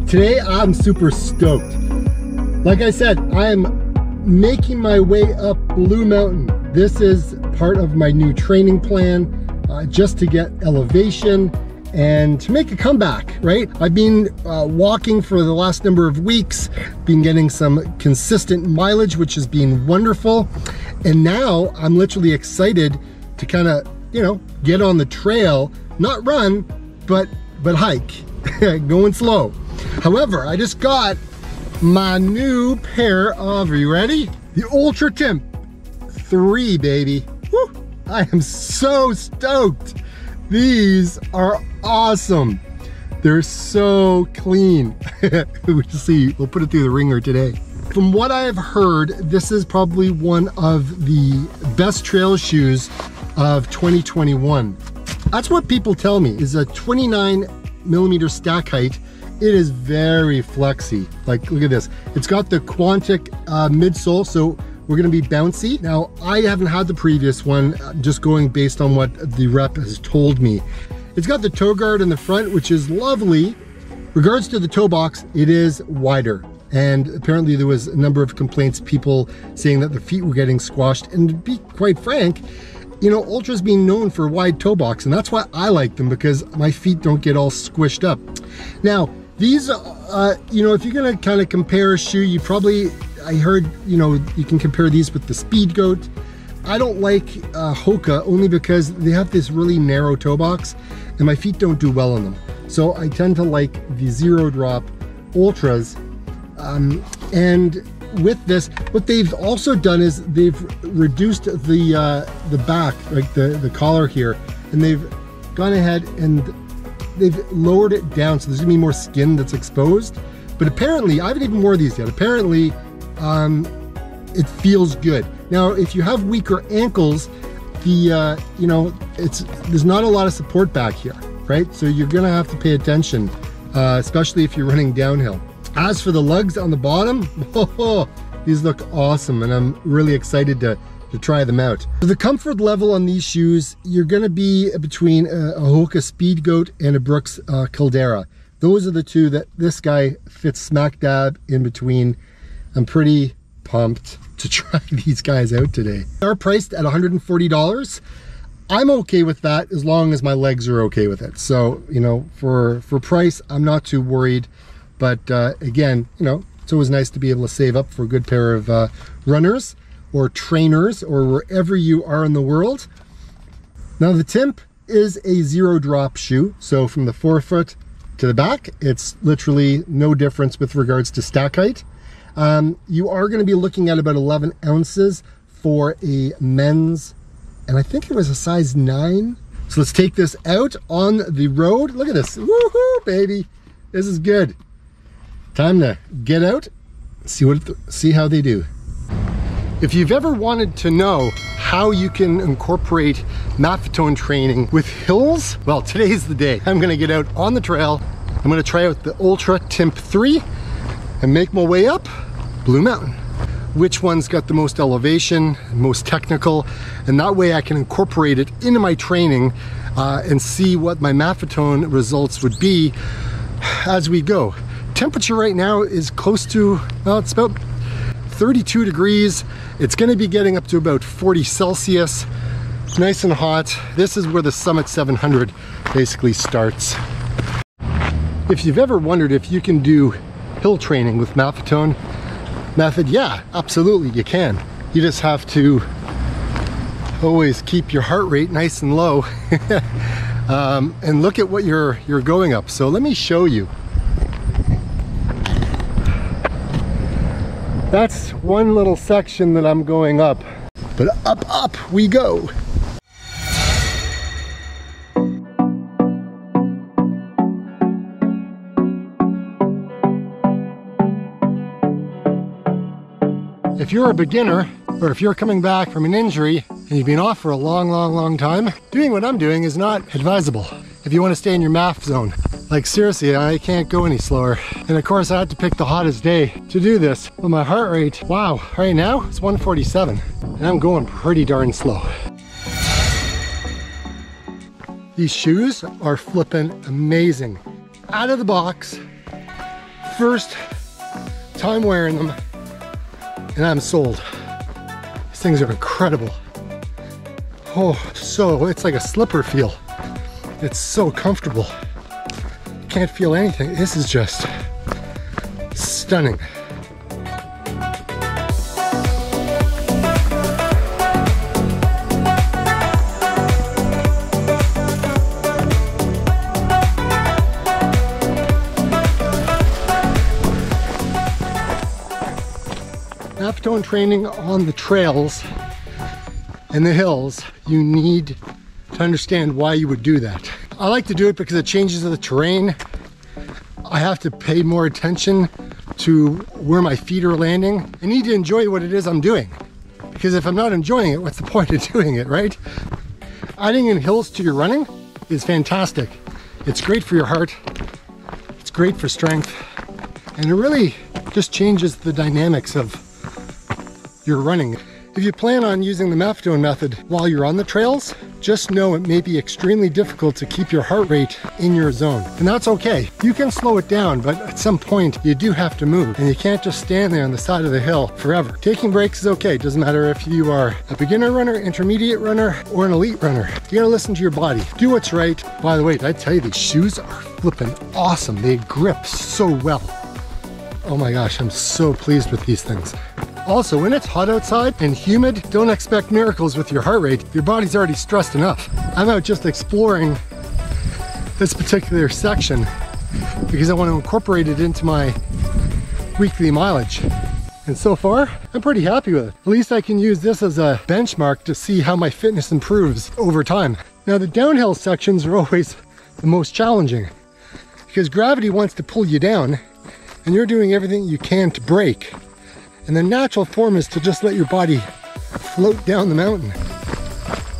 Today I'm super stoked. Like I said, I am making my way up Blue Mountain. This is part of my new training plan, just to get elevation and to make a comeback, right? I've been walking for the last number of weeks, been getting some consistent mileage, which has been wonderful. And now I'm literally excited to kind of, you know, get on the trail, not run, but hike, going slow. However, I just got my new pair of, are you ready? The Ultra Timp 3, baby. Woo! I am so stoked. These are awesome. They're so clean. We'll see, we'll put it through the ringer today. From what I have heard, this is probably one of the best trail shoes of 2021. That's what people tell me, is a 29mm stack height. It is very flexy. Like, look at this. It's got the Quantic midsole, so we're gonna be bouncy. Now, I haven't had the previous one, just going based on what the rep has told me. It's got the toe guard in the front, which is lovely. Regards to the toe box, it is wider. And apparently there was a number of complaints, people saying that the feet were getting squashed. And to be quite frank, you know, Ultra's been known for a wide toe box, and that's why I like them, because my feet don't get all squished up. Now, these, you know, if you're gonna kind of compare a shoe, you probably, I heard, you know, you can compare these with the Speedgoat. I don't like Hoka only because they have this really narrow toe box and my feet don't do well on them. So I tend to like the Zero Drop Ultras. And with this, what they've also done is they've reduced the back, like the collar here, and they've gone ahead and they've lowered it down, so there's gonna be more skin that's exposed. But apparently, I haven't even worn these yet, apparently it feels good. Now, if you have weaker ankles, the you know, there's not a lot of support back here, right? So you're gonna have to pay attention, especially if you're running downhill. As for the lugs on the bottom, oh, these look awesome, and I'm really excited to try them out. For the comfort level on these shoes, you're gonna be between a Hoka Speedgoat and a Brooks Caldera. Those are the two that this guy fits smack dab in between. I'm pretty pumped to try these guys out today. They're priced at $140. I'm okay with that as long as my legs are okay with it. So, you know, for price, I'm not too worried. But again, you know, it's always nice to be able to save up for a good pair of runners or trainers or wherever you are in the world. Now the Timp is a zero drop shoe. So from the forefoot to the back, it's literally no difference with regards to stack height. You are going to be looking at about 11 ounces for a men's, and I think it was a size 9. So let's take this out on the road. Look at this, woohoo, baby. This is good. Time to get out, see how they do. If you've ever wanted to know how you can incorporate Maffetone training with hills, well, today's the day. I'm gonna get out on the trail. I'm gonna try out the Ultra Timp 3 and make my way up Blue Mountain. Which one's got the most elevation, most technical, and that way I can incorporate it into my training and see what my Maffetone results would be as we go. Temperature right now is close to, well, it's about 32 degrees. It's gonna be getting up to about 40 Celsius. It's nice and hot. This is where the Summit 700 basically starts. If you've ever wondered if you can do hill training with Maffetone method, yeah, absolutely you can. You just have to always keep your heart rate nice and low and look at what you're going up. So let me show you. That's one little section that I'm going up, but up we go. If you're a beginner, or if you're coming back from an injury and you've been off for a long time, doing what I'm doing is not advisable. If you want to stay in your MAF zone. Like seriously, I can't go any slower. And of course I had to pick the hottest day to do this. But my heart rate, wow, right now it's 147. And I'm going pretty darn slow. These shoes are flipping amazing. Out of the box, first time wearing them and I'm sold. These things are incredible. Oh, so it's like a slipper feel. It's so comfortable. Can't feel anything. This is just stunning. Naphtone training on the trails and the hills, you need to understand why you would do that. I like to do it because it changes the terrain. I have to pay more attention to where my feet are landing. I need to enjoy what it is I'm doing, because if I'm not enjoying it, what's the point of doing it, right? Adding in hills to your running is fantastic. It's great for your heart, it's great for strength, and it really just changes the dynamics of your running. If you plan on using the Naphtone method while you're on the trails, just know it may be extremely difficult to keep your heart rate in your zone. And that's okay. You can slow it down, but at some point you do have to move, and you can't just stand there on the side of the hill forever. Taking breaks is okay. It doesn't matter if you are a beginner runner, intermediate runner, or an elite runner. You gotta listen to your body. Do what's right. By the way, did I tell you these shoes are flipping awesome. They grip so well. Oh my gosh, I'm so pleased with these things. Also, when it's hot outside and humid, don't expect miracles with your heart rate. Your body's already stressed enough. I'm out just exploring this particular section because I want to incorporate it into my weekly mileage. And so far, I'm pretty happy with it. At least I can use this as a benchmark to see how my fitness improves over time. Now, the downhill sections are always the most challenging because gravity wants to pull you down and you're doing everything you can to brake. And the natural form is to just let your body float down the mountain.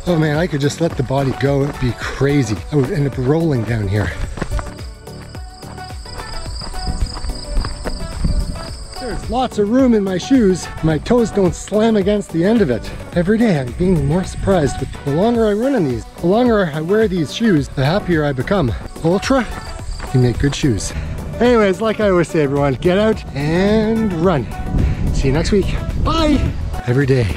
Oh man, I could just let the body go. It'd be crazy. I would end up rolling down here. There's lots of room in my shoes. My toes don't slam against the end of it. Every day I'm being more surprised. But the longer I run in these, the longer I wear these shoes, the happier I become. Ultra, you make good shoes. Anyways, like I always say, everyone, get out and run. See you next week. Bye. Every day,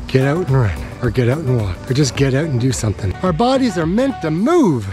get out and run, or get out and walk, or just get out and do something. Our bodies are meant to move.